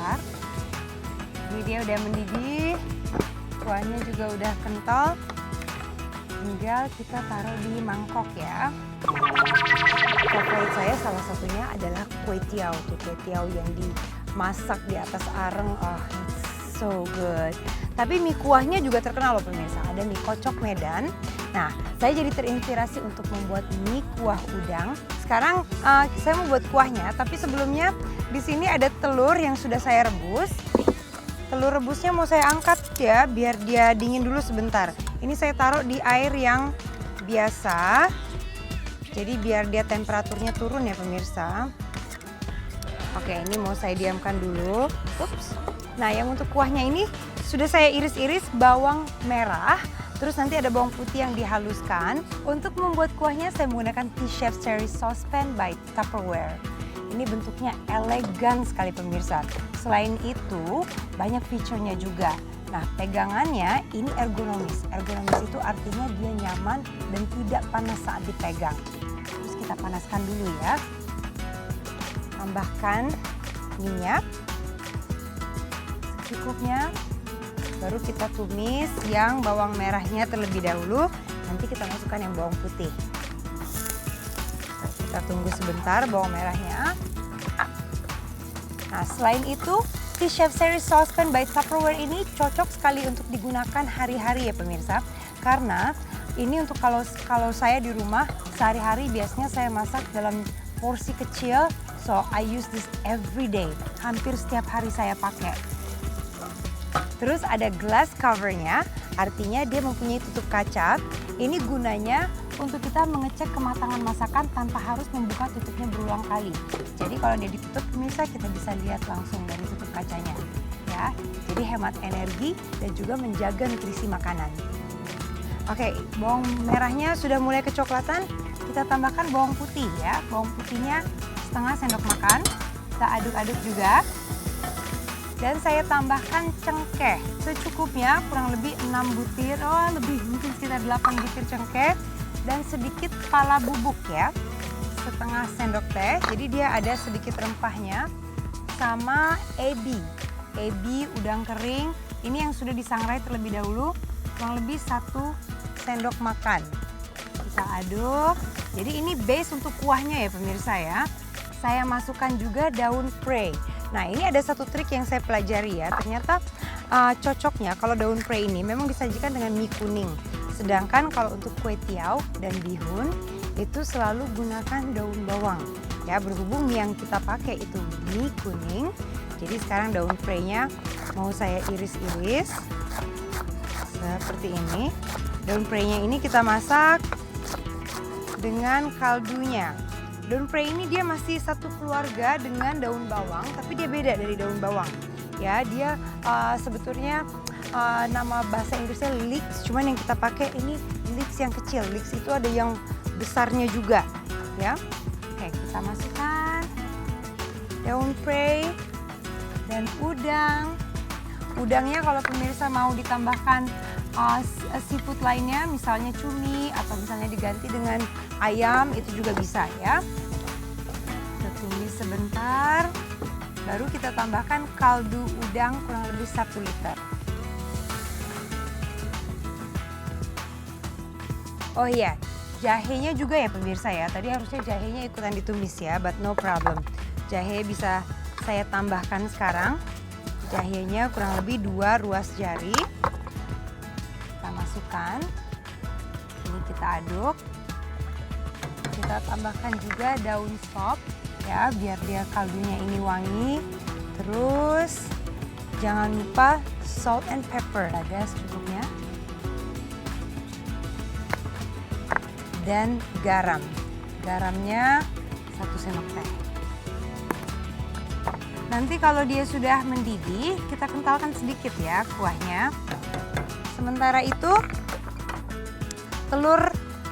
sebentar. Ini dia udah mendidih, kuahnya juga udah kental. Tinggal kita taruh di mangkok ya. Favorit saya salah satunya adalah kue tiaw. Tuh kue tiaw yang dimasak di atas areng. Oh, it's so good. Tapi mie kuahnya juga terkenal loh pemirsa. Ada mie kocok Medan. Nah, saya jadi terinspirasi untuk membuat mie kuah udang. Sekarang saya mau buat kuahnya, tapi sebelumnya di sini ada telur yang sudah saya rebus. Telur rebusnya mau saya angkat ya, biar dia dingin dulu sebentar. Ini saya taruh di air yang biasa. Jadi biar dia temperaturnya turun ya pemirsa. Oke, ini mau saya diamkan dulu. Ups. Nah, yang untuk kuahnya ini sudah saya iris-iris bawang merah. Terus nanti ada bawang putih yang dihaluskan. Untuk membuat kuahnya saya menggunakan T-Chef Cherry Saucepan by Tupperware. Ini bentuknya elegan sekali pemirsa. Selain itu banyak fiturnya juga. Nah, pegangannya ini ergonomis. Ergonomis itu artinya dia nyaman dan tidak panas saat dipegang. Terus kita panaskan dulu ya. Tambahkan minyak secukupnya. Baru kita tumis yang bawang merahnya terlebih dahulu. Nanti kita masukkan yang bawang putih. Kita tunggu sebentar bawang merahnya. Nah, selain itu, T-Chef Cherry Saucepan by Tupperware ini cocok sekali untuk digunakan hari-hari ya pemirsa. Karena ini untuk kalau saya di rumah sehari-hari biasanya saya masak dalam porsi kecil. So, I use this every day. Hampir setiap hari saya pakai. Terus ada glass covernya, artinya dia mempunyai tutup kaca. Ini gunanya untuk kita mengecek kematangan masakan tanpa harus membuka tutupnya berulang kali. Jadi kalau dia ditutup pemirsa kita bisa lihat langsung dari tutup kacanya. Ya, jadi hemat energi dan juga menjaga nutrisi makanan. Oke, bawang merahnya sudah mulai kecoklatan. Kita tambahkan bawang putih ya. Bawang putihnya setengah sendok makan. Kita aduk-aduk juga. Dan saya tambahkan cengkeh secukupnya, kurang lebih 6 butir, lebih mungkin sekitar 8 butir cengkeh. Dan sedikit pala bubuk ya, setengah sendok teh. Jadi dia ada sedikit rempahnya. Sama ebi udang kering. Ini yang sudah disangrai terlebih dahulu, kurang lebih 1 sendok makan. Kita aduk. Jadi ini base untuk kuahnya ya pemirsa ya. Saya masukkan juga daun prei. Nah, ini ada satu trik yang saya pelajari ya. Ternyata cocoknya kalau daun prei ini memang disajikan dengan mie kuning. Sedangkan kalau untuk kue tiaw dan bihun itu selalu gunakan daun bawang. Ya, berhubung mie yang kita pakai itu mie kuning. Jadi sekarang daun prei-nya mau saya iris-iris seperti ini. Daun prei-nya ini kita masak dengan kaldunya. Daun prei ini dia masih satu keluarga dengan daun bawang, tapi dia beda dari daun bawang. Ya, dia sebetulnya nama bahasa Inggrisnya leeks, cuman yang kita pakai ini leeks yang kecil. Leeks itu ada yang besarnya juga, ya. Oke, kita masukkan daun prei dan udang. Udangnya kalau pemirsa mau ditambahkan seafood lainnya, misalnya cumi atau misalnya diganti dengan ayam, itu juga bisa ya. Kita tumis sebentar, baru kita tambahkan kaldu udang kurang lebih 1 liter. Oh iya, jahenya juga ya pemirsa ya. Tadi harusnya jahenya ikutan ditumis ya, but no problem. Jahe bisa saya tambahkan sekarang. Jahenya kurang lebih 2 ruas jari. Kita masukkan. Ini kita aduk. Kita tambahkan juga daun sop ya, biar dia kaldunya ini wangi. Terus jangan lupa salt and pepper, ada secukupnya. Dan garam. Garamnya 1 sendok teh. Nanti kalau dia sudah mendidih, kita kentalkan sedikit ya kuahnya. Sementara itu, telur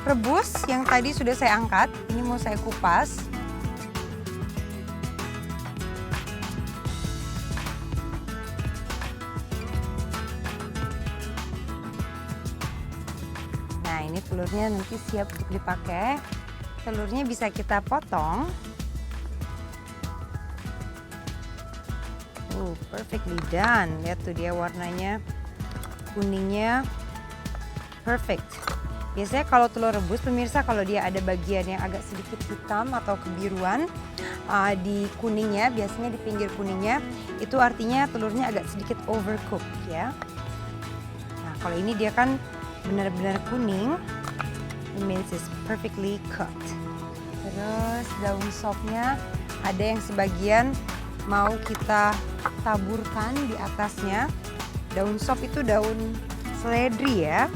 rebus yang tadi sudah saya angkat, ini mau saya kupas. Nah, ini telurnya nanti siap untuk dipakai. Telurnya bisa kita potong. Perfectly done. Lihat tuh dia warnanya, kuningnya perfect. Biasanya kalau telur rebus pemirsa, kalau dia ada bagian yang agak sedikit hitam atau kebiruan di kuningnya, biasanya di pinggir kuningnya, itu artinya telurnya agak sedikit overcooked ya. Nah kalau ini dia kan benar-benar kuning, it means it's perfectly cooked. Terus daun sopnya ada yang sebagian mau kita taburkan di atasnya. Daun sop itu daun seledri ya.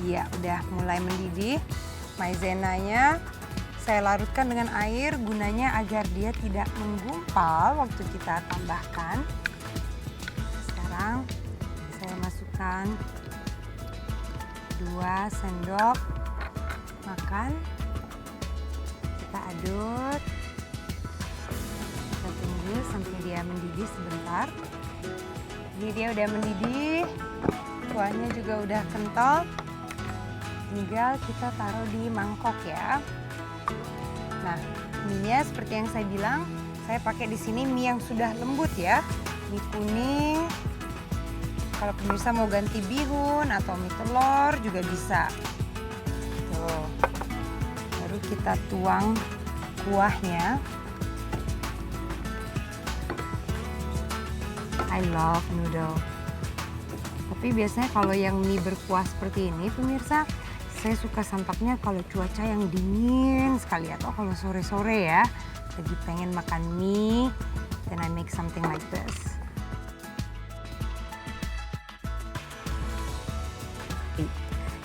Ya, udah mulai mendidih. Maizenanya saya larutkan dengan air gunanya agar dia tidak menggumpal waktu kita tambahkan. Sekarang saya masukkan 2 sendok makan. Kita aduk. Kita tunggu sampai dia mendidih sebentar. Ini dia udah mendidih. Kuahnya juga udah kental. Tinggal kita taruh di mangkok ya. Nah, mie-nya seperti yang saya bilang, saya pakai di sini mie yang sudah lembut ya. Mie kuning. Kalau pemirsa mau ganti bihun atau mie telur juga bisa. Tuh. Baru kita tuang kuahnya. I love noodle. Tapi biasanya kalau yang mie berkuah seperti ini pemirsa, saya suka santapnya kalau cuaca yang dingin sekali atau kalau sore-sore ya, lagi pengen makan mie, then I make something like this.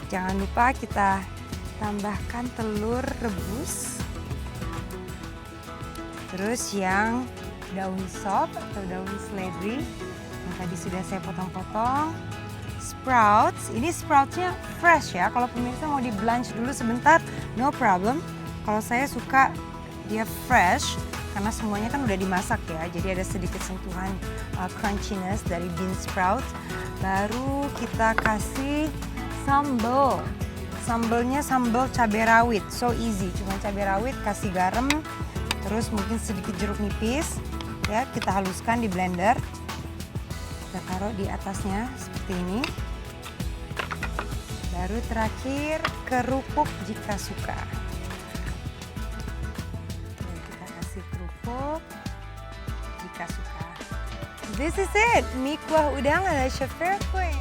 Jangan lupa kita tambahkan telur rebus. Terus yang daun sop atau daun seledri yang tadi sudah saya potong-potong. Sprouts, ini sproutsnya fresh ya. Kalau pemirsa mau di blanch dulu sebentar, no problem. Kalau saya suka dia fresh karena semuanya kan udah dimasak ya. Jadi ada sedikit sentuhan crunchiness dari bean sprout. Baru kita kasih sambal. Sambalnya sambal cabai rawit, so easy. Cuma cabai rawit, kasih garam, terus mungkin sedikit jeruk nipis. Ya, kita haluskan di blender. Kita taruh di atasnya seperti ini. Baru terakhir kerupuk jika suka. Dan kita kasih kerupuk jika suka. This is it, mie kuah udang ala Chef Fair Queen.